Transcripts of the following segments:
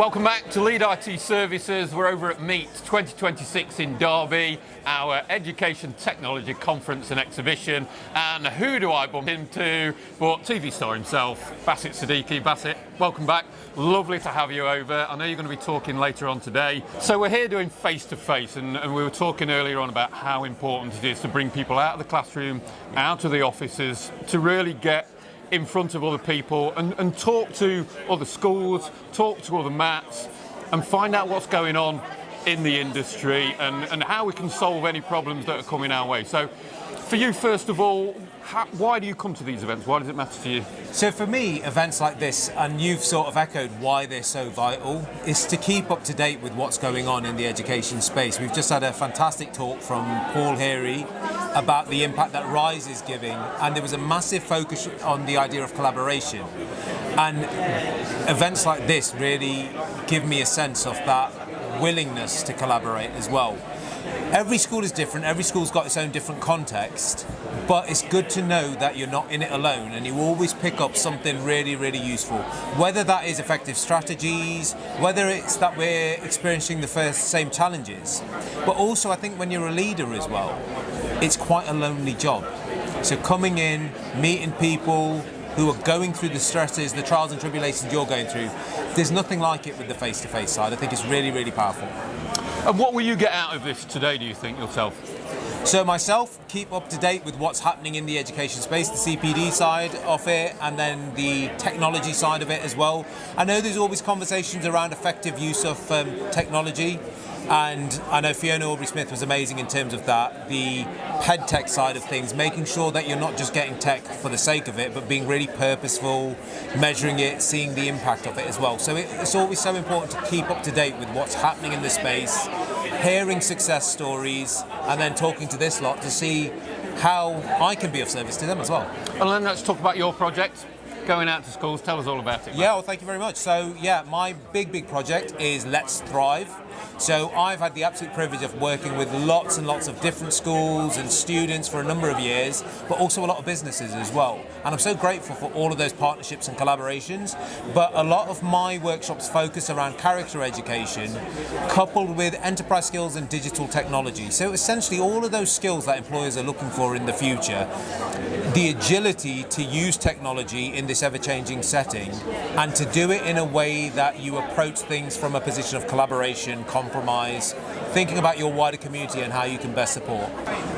Welcome back to L.E.A.D IT Services. We're over at M.E.E.T 2026 in Derby, our education technology conference and exhibition. And who do I bump into but TV star himself, Baasit Siddiqui. Baasit, welcome back. Lovely to have you over. I know you're going to be talking later on today. So we're here doing face-to-face, and we were talking earlier on about how important it is to bring people out of the classroom, out of the offices, to really get in front of other people and talk to other schools, talk to other MATs, and find out what's going on in the industry and how we can solve any problems that are coming our way. So for you, first of all, why do you come to these events? Why does it matter to you? So for me, events like this, and you've sort of echoed why they're so vital, is to keep up to date with what's going on in the education space. We've just had a fantastic talk from Paul Heary about the impact that RISE is giving, and there was a massive focus on the idea of collaboration. And events like this really give me a sense of that willingness to collaborate as well. Every school is different, every school's got its own different context, but it's good to know that you're not in it alone and you always pick up something really, really useful. Whether that is effective strategies, whether it's that we're experiencing the same challenges, but also I think when you're a leader as well, it's quite a lonely job. So coming in, meeting people who are going through the stresses, the trials and tribulations you're going through, there's nothing like it with the face-to-face side. I think it's really, really powerful. And what will you get out of this today, do you think, yourself? So myself, keep up to date with what's happening in the education space, the CPD side of it, and then the technology side of it as well. I know there's always conversations around effective use of technology, and I know Fiona Aubrey-Smith was amazing in terms of that, the EdTech side of things, making sure that you're not just getting tech for the sake of it, but being really purposeful, measuring it, seeing the impact of it as well. So it's always so important to keep up to date with what's happening in the space, hearing success stories, and then talking to this lot to see how I can be of service to them as well. And then let's talk about your project, going out to schools. Tell us all about it. Yeah, well, thank you very much. So yeah, my big project is Let's Thrive. So I've had the absolute privilege of working with lots and lots of different schools and students for a number of years, but also a lot of businesses as well. And I'm so grateful for all of those partnerships and collaborations. But a lot of my workshops focus around character education, coupled with enterprise skills and digital technology. So essentially all of those skills that employers are looking for in the future, the agility to use technology in this ever-changing setting, and to do it in a way that you approach things from a position of collaboration, compromise, thinking about your wider community and how you can best support.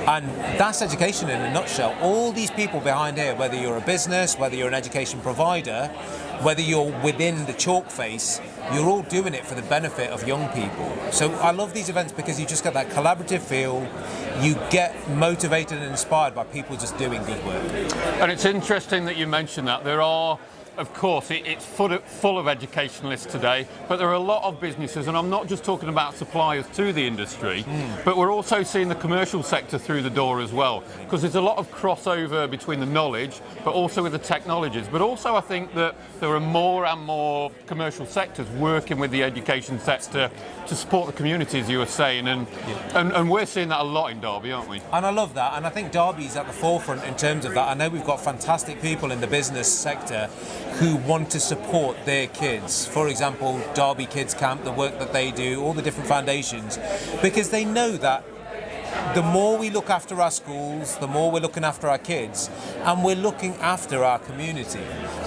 And that's education in a nutshell. All these people behind here, whether you're a business, whether you're an education provider, whether you're within the chalk face, you're all doing it for the benefit of young people. So I love these events because you just get that collaborative feel, you get motivated and inspired by people just doing good work. And it's interesting that you mentioned that. There are, of course, it's full of educationalists today, but there are a lot of businesses, and I'm not just talking about suppliers to the industry, but we're also seeing the commercial sector through the door as well, because there's a lot of crossover between the knowledge, but also with the technologies. But also I think that there are more and more commercial sectors working with the education sector to support the communities, you were saying, and we're seeing that a lot in Derby, aren't we? And I love that, and I think Derby's at the forefront in terms of that. I know we've got fantastic people in the business sector who want to support their kids. For example, Derby Kids Camp, the work that they do, all the different foundations, because they know that the more we look after our schools, the more we're looking after our kids, and we're looking after our community.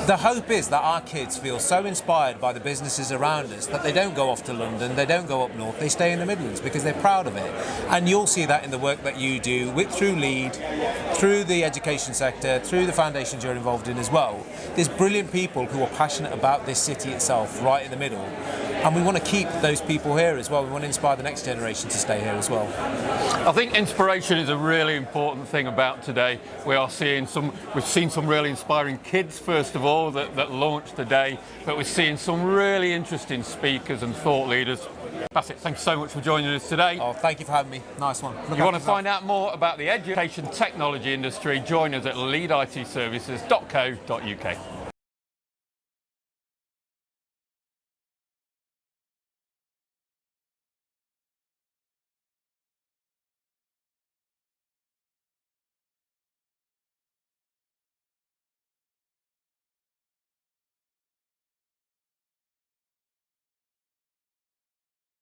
The hope is that our kids feel so inspired by the businesses around us that they don't go off to London, they don't go up north, they stay in the Midlands because they're proud of it. And you'll see that in the work that you do through L.E.A.D, through the education sector, through the foundations you're involved in as well. There's brilliant people who are passionate about this city itself, right in the middle. And we want to keep those people here as well. We want to inspire the next generation to stay here as well. I think inspiration is a really important thing about today. We've seen some really inspiring kids, first of all, that launched today, but we're seeing some really interesting speakers and thought leaders. Baasit, thank you so much for joining us today. Oh, thank you for having me. Nice one. If you want to find out more about the education technology industry, join us at leaditservices.co.uk.